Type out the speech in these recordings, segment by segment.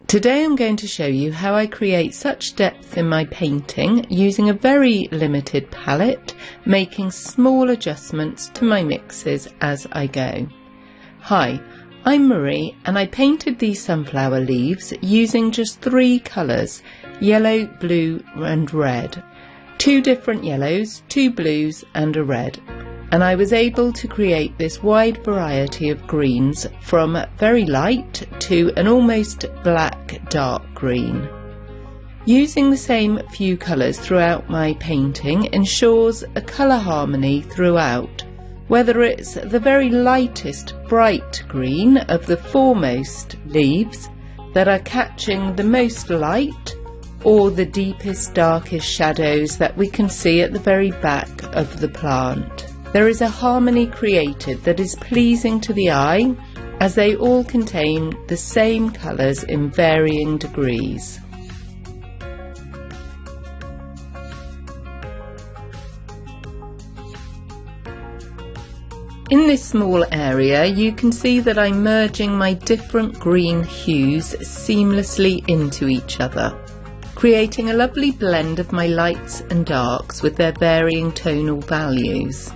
Today I'm going to show you how I create such depth in my painting using a very limited palette, making small adjustments to my mixes as I go. Hi, I'm Marie and I painted these sunflower leaves using just 3 colours, yellow, blue and red. 2 different yellows, 2 blues and a red. And I was able to create this wide variety of greens from very light to an almost black dark green. Using the same few colours throughout my painting ensures a colour harmony throughout, whether it's the very lightest bright green of the foremost leaves that are catching the most light, or the deepest darkest shadows that we can see at the very back of the plant. There is a harmony created that is pleasing to the eye, as they all contain the same colours in varying degrees. In this small area you can see that I'm merging my different green hues seamlessly into each other, creating a lovely blend of my lights and darks with their varying tonal values.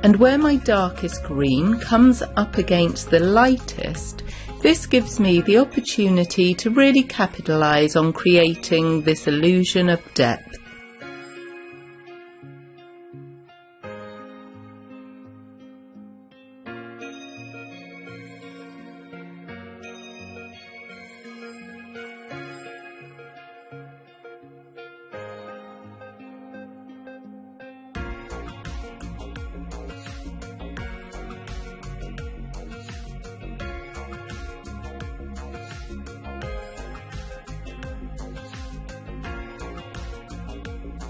And where my darkest green comes up against the lightest, this gives me the opportunity to really capitalise on creating this illusion of depth.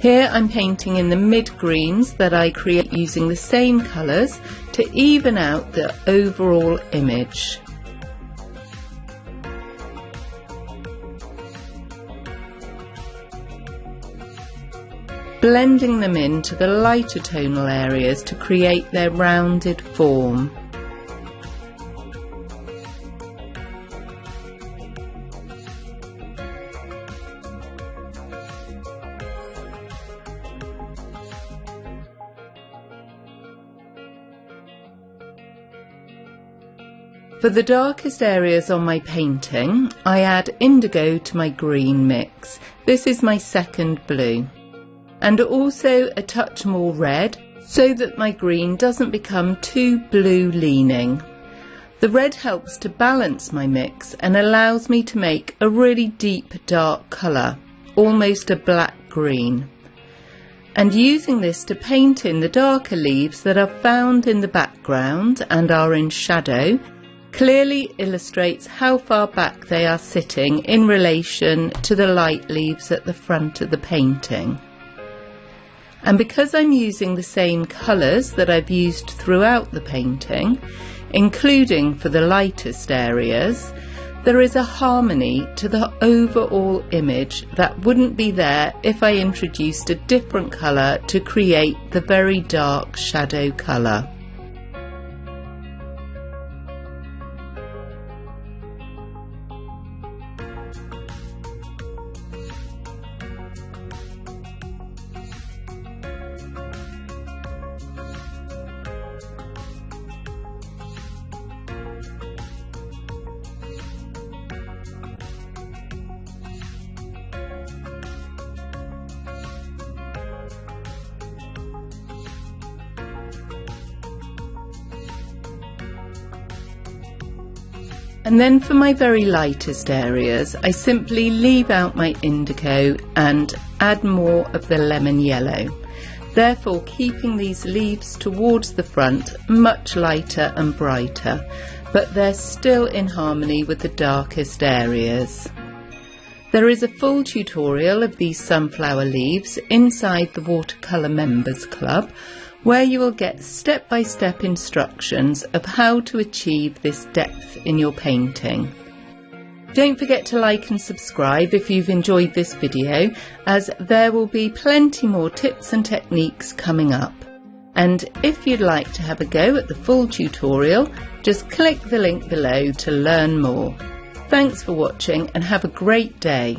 Here I'm painting in the mid-greens that I create using the same colours to even out the overall image. Blending them into the lighter tonal areas to create their rounded form. For the darkest areas on my painting, I add indigo to my green mix. This is my second blue. And also a touch more red, so that my green doesn't become too blue leaning. The red helps to balance my mix and allows me to make a really deep dark colour, almost a black green. And using this to paint in the darker leaves that are found in the background and are in shadow, clearly illustrates how far back they are sitting in relation to the light leaves at the front of the painting. And because I'm using the same colours that I've used throughout the painting, including for the lightest areas, there is a harmony to the overall image that wouldn't be there if I introduced a different colour to create the very dark shadow colour. And then for my very lightest areas, I simply leave out my indigo and add more of the lemon yellow, therefore keeping these leaves towards the front much lighter and brighter, but they're still in harmony with the darkest areas. There is a full tutorial of these sunflower leaves inside the Watercolor Members Club, where you will get step-by-step instructions of how to achieve this depth in your painting. Don't forget to like and subscribe if you've enjoyed this video, as there will be plenty more tips and techniques coming up. And if you'd like to have a go at the full tutorial, just click the link below to learn more. Thanks for watching and have a great day.